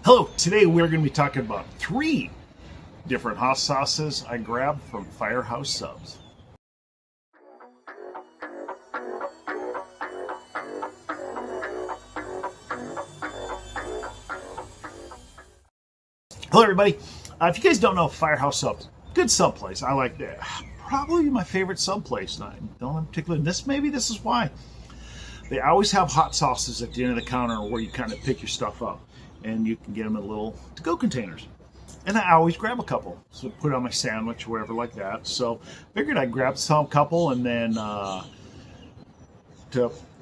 Hello, today we're going to be talking about 3 different hot sauces I grabbed from Firehouse Subs. Hello everybody, if you guys don't know Firehouse Subs, good sub place. I like that. Probably my favorite sub place. I don't in particular, maybe this is why. They always have hot sauces at the end of the counter where you kind of pick your stuff up. And you can get them in little to-go containers. And I always grab a couple. So put it on my sandwich or whatever like that. So figured I'd grab some couple and then to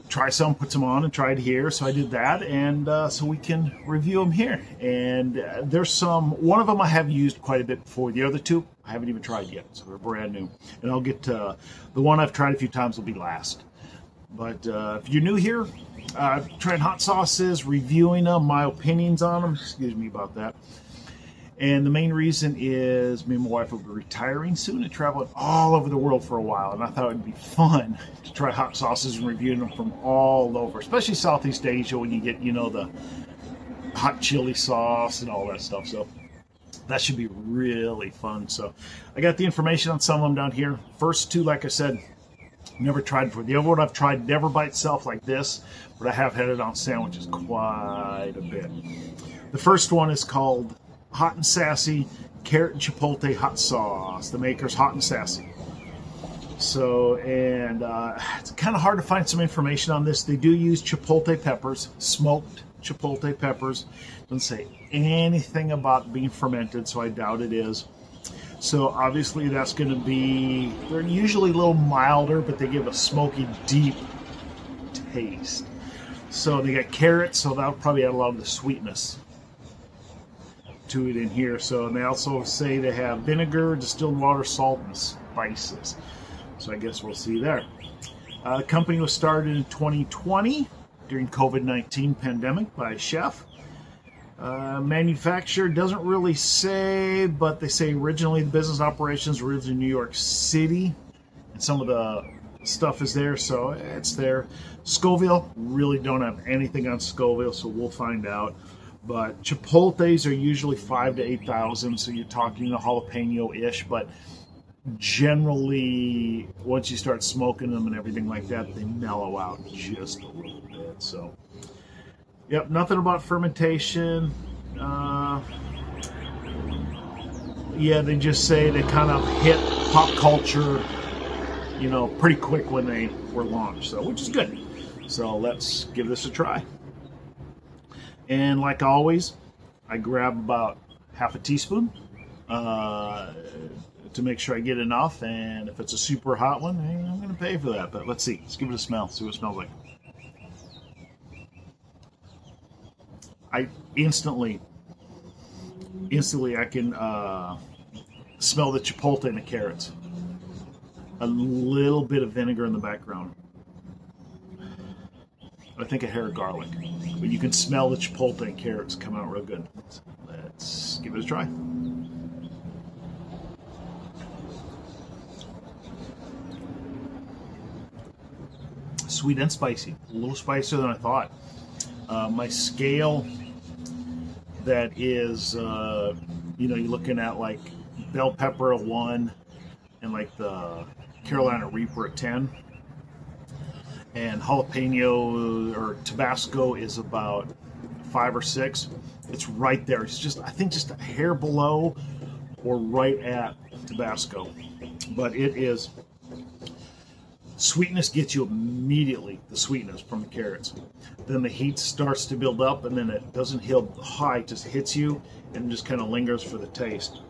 try some, put some on and try it here. So I did that, and so we can review them here. And there's one of them I have used quite a bit before. The other 2 I haven't even tried yet. So they're brand new. And I'll get to the one I've tried a few times will be last. But if you're new here, trying hot sauces, reviewing them, my opinions on them, excuse me about that. And the main reason is me and my wife will be retiring soon and traveling all over the world for a while. And I thought it would be fun to try hot sauces and reviewing them from all over, especially Southeast Asia when you get, the hot chili sauce and all that stuff. So that should be really fun. So I got the information on some of them down here. First 2, like I said, never tried before. The other one I've tried never by itself like this, but I have had it on sandwiches quite a bit. The first one is called Hot and Sassy Carrot and Chipotle Hot Sauce. The maker's Hot and Sassy. So, and it's kind of hard to find some information on this. They do use chipotle peppers, smoked chipotle peppers. Doesn't say anything about being fermented, so I doubt it is. So obviously that's going to be, they're usually a little milder, but they give a smoky, deep taste. So they got carrots, so that'll probably add a lot of the sweetness to it in here. So, and they also say they have vinegar, distilled water, salt, and spices. So I guess we'll see there. The company was started in 2020 during COVID-19 pandemic by a chef. Manufacturer doesn't really say, but they say originally the business operations were in New York City, and some of the stuff is there, so it's there. Scoville, really don't have anything on Scoville, so we'll find out. But chipotles are usually 5,000 to 8,000, so you're talking a jalapeno-ish, but generally once you start smoking them and everything like that, they mellow out just a little bit. So yep, nothing about fermentation. Yeah, they just say they kind of hit pop culture, pretty quick when they were launched, so which is good. So let's give this a try. And like always, I grab about half a teaspoon to make sure I get enough. And if it's a super hot one, I'm going to pay for that. But let's see. Let's give it a smell. See what it smells like. I instantly I can smell the chipotle and the carrots. A little bit of vinegar in the background. I think a hair of garlic. But you can smell the chipotle and carrots come out real good. Let's give it a try. Sweet and spicy. A little spicier than I thought. My scale that is, you're looking at like bell pepper a 1 and like the Carolina Reaper a 10. And jalapeno or Tabasco is about 5 or 6. It's right there. It's just, I think, just a hair below or right at Tabasco. But it is, sweetness gets you immediately, the sweetness from the carrots. Then the heat starts to build up, and then it doesn't hit high, it just hits you and just kind of lingers for the taste.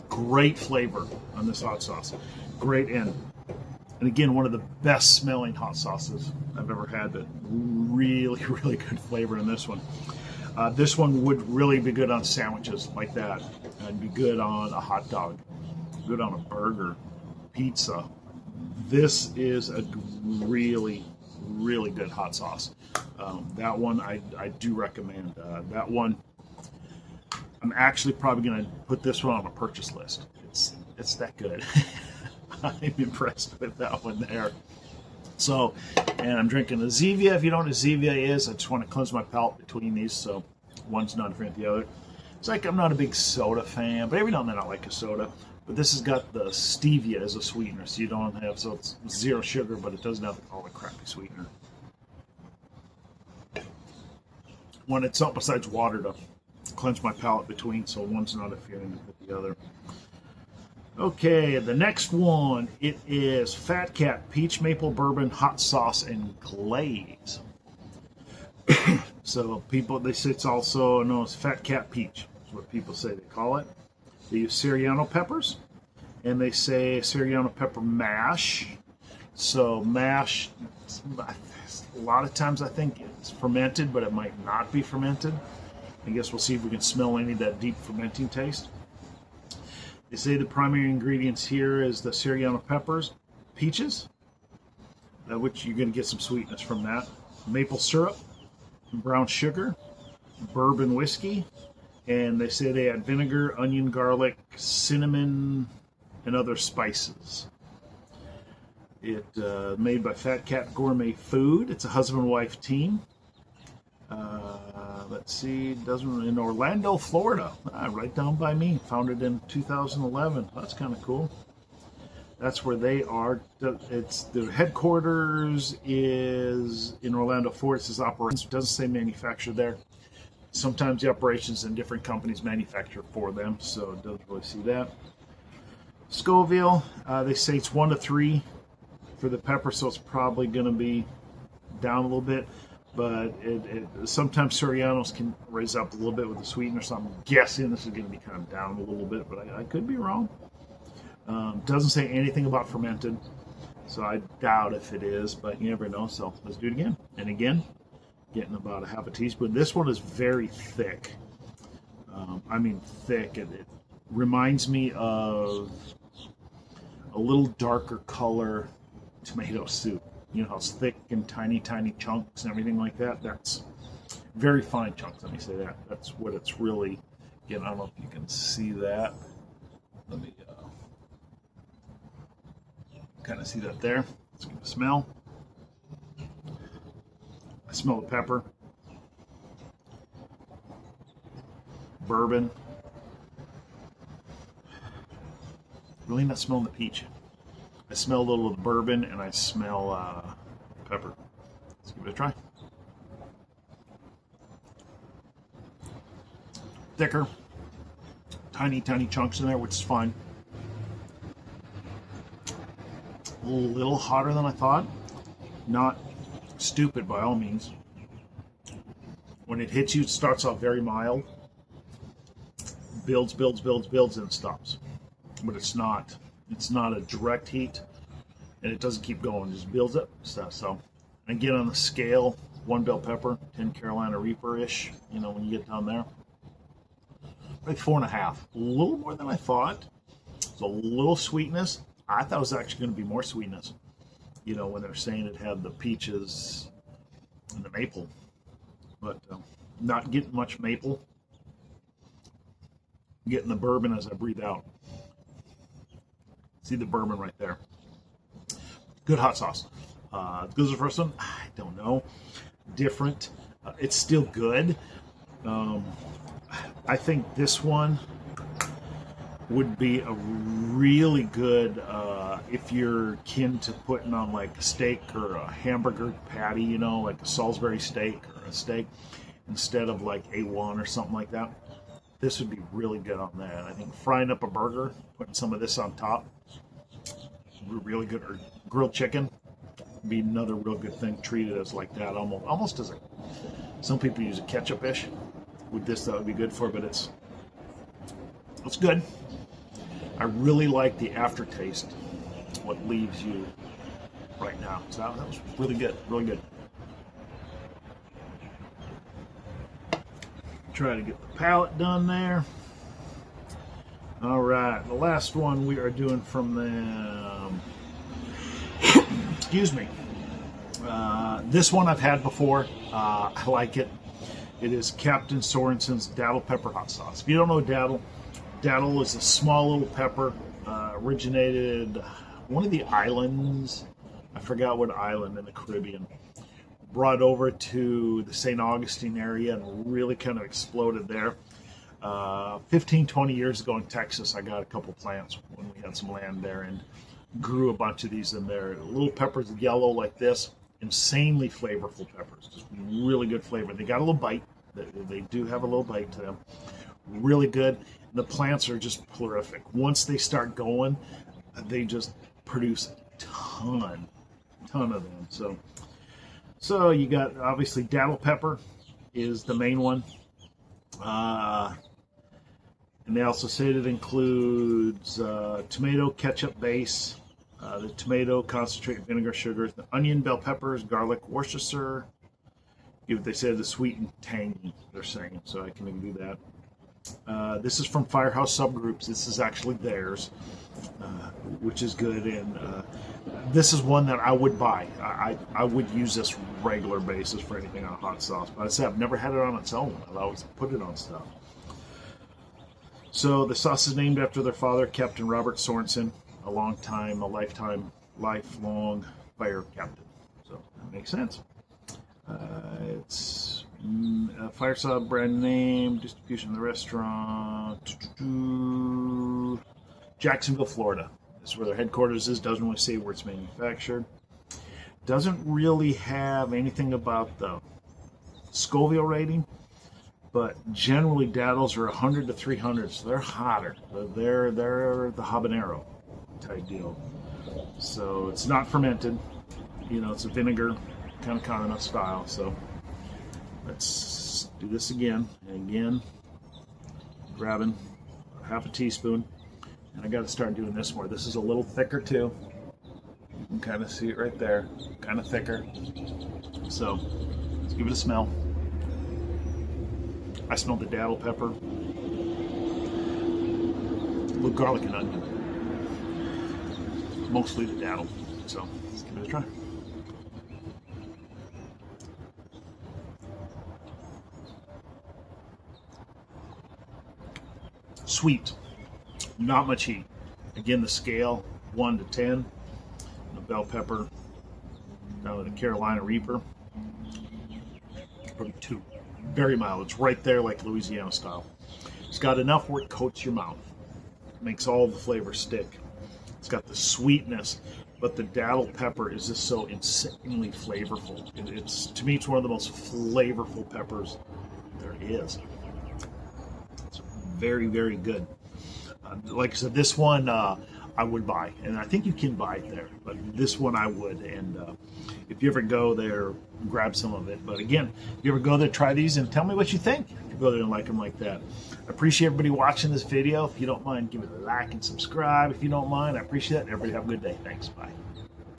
Great flavor on this hot sauce. Great end. And again, one of the best smelling hot sauces I've ever had, but really, really good flavor in this one. This one would really be good on sandwiches like that. And be good on a hot dog, good on a burger, pizza. This is a really, really good hot sauce. That one I do recommend. That one, I'm actually probably going to put this one on a purchase list. It's that good. I'm impressed with that one there. So, and I'm drinking a Zevia. If you don't know what a Zevia is, I just want to cleanse my palate between these. So One's not different than the other. It's like I'm not a big soda fan, but every now and then I like a soda. But this has got the stevia as a sweetener, so you don't have, so it's zero sugar, but it doesn't have all the crappy sweetener. When it's something besides water to cleanse my palate between, so one's not interfering with the other. Okay, the next one, it is Fat Cat Peach Maple Bourbon Hot Sauce and Glaze. So people, they say it's also known as Fat Cat Peach. That's what people say they call it. They use Serrano peppers, and they say Serrano pepper mash. So mash, a lot of times I think it's fermented, but it might not be fermented. I guess we'll see if we can smell any of that deep fermenting taste. They say the primary ingredients here is the Serrano peppers, peaches, which you're going to get some sweetness from that, maple syrup, brown sugar, bourbon whiskey, and they say they add vinegar, onion, garlic, cinnamon, and other spices. It made by Fat Cat Gourmet Food. It's a husband-wife team. Let's see, in Orlando, Florida. Right down by me. Founded in 2011. That's kind of cool. That's where they are. It's the headquarters is in Orlando, Florida. It says operations. It doesn't say manufacturer there. Sometimes the operations in different companies manufacture for them, so it doesn't really see that. Scoville, they say it's 1 to 3 for the pepper, so it's probably going to be down a little bit. But sometimes Serranos can raise up a little bit with the sweetener, so I'm guessing this is going to be kind of down a little bit, but I could be wrong. Doesn't say anything about fermented, so I doubt if it is, but you never know, so let's do it again. And again, getting about a half a teaspoon. This one is very thick. I mean thick. It reminds me of a little darker color tomato soup. You know how it's thick and tiny, tiny chunks and everything like that? That's very fine chunks, let me say that. That's what it's really, again, I don't know if you can see that. Let me kind of see that there. Let's give it a smell. I smell the pepper. Bourbon. Really not smelling the peach. I smell a little of the bourbon, and I smell pepper. Let's give it a try. Thicker. Tiny, tiny chunks in there, which is fine. A little hotter than I thought. Not stupid by all means. When it hits you, it starts off very mild. Builds, builds, builds, builds, and stops. But it's not a direct heat, and it doesn't keep going. It just builds up stuff. So, again, on the scale, 1 bell pepper, 10 Carolina Reaper-ish, you know, when you get down there. Like 4.5. A little more than I thought. It's a little sweetness. I thought it was actually going to be more sweetness. You know, when they're saying it had the peaches and the maple. But not getting much maple. Getting the bourbon as I breathe out. See the bourbon right there. Good hot sauce. Good as the first one? I don't know. Different. It's still good. I think this one would be a really good if you're kin to putting on like a steak or a hamburger patty, you know, like a Salisbury steak or a steak, instead of like A1 or something like that. This would be really good on that. I think frying up a burger, putting some of this on top, really good. Or grilled chicken would be another real good thing. Treated as like that, almost as a. Some people use a ketchup-ish. With this, that would be good for, but it's good. I really like the aftertaste. What leaves you right now. So that was really good, really good. Try to get the palate done there. All right, the last one we are doing from them. Excuse me. This one I've had before. I like it. It is Captain Sorensen's Daddle Pepper Hot Sauce. If you don't know daddle is a small little pepper. Originated one of the islands. I forgot what island in the Caribbean. brought over to the St. Augustine area and really kind of exploded there. 15, 20 years ago in Texas, I got a couple plants when we had some land there and grew a bunch of these in there. Little peppers, yellow like this, insanely flavorful peppers, just really good flavor. They got a little bite. They do have a little bite to them. Really good. The plants are just prolific. Once they start going, they just produce a ton of them. So you got obviously daddle pepper is the main one. And they also say it includes tomato ketchup base, the tomato concentrate, vinegar, sugar, the onion, bell peppers, garlic, Worcestershire. They said the sweet and tangy, they're saying, so I can do that. This is from Firehouse Subgroups. This is actually theirs, which is good. And this is one that I would buy. I would use this regular basis for anything on hot sauce. But I said I've never had it on its own. I've always put it on stuff. So the sauce is named after their father, Captain Robert Sorensen, a lifelong fire captain. So that makes sense. It's a Fire Sub brand name, distribution in the restaurant, Jacksonville, Florida. This is where their headquarters is. Doesn't really say where it's manufactured. Doesn't really have anything about the Scoville rating, but generally daddles are 100 to 300, so they're hotter. They're the habanero type deal. So it's not fermented. It's a vinegar kind of condiment style. So let's do this again. And again, grabbing half a teaspoon. And I got to start doing this more. This is a little thicker too. You can kind of see it right there. Kind of thicker. So let's give it a smell. I smell the daddle pepper. A little garlic and onion. Mostly the daddle. So let's give it a try. Sweet, not much heat. Again, the scale 1 to 10. The bell pepper down to the Carolina Reaper, probably 2. Very mild. It's right there like Louisiana style. It's got enough where it coats your mouth. Makes all the flavor stick. It's got the sweetness, but the daddle pepper is just so insanely flavorful. To me, it's one of the most flavorful peppers there is. It's very, very good. Like I said, this one I would buy, and I think you can buy it there, but this one I would. And if you ever go there, grab some of it. But again, if you ever go there, try these and tell me what you think. If you go there and like them like that. I appreciate everybody watching this video. If you don't mind, give it a like and subscribe. If you don't mind, I appreciate it. Everybody have a good day. Thanks. Bye.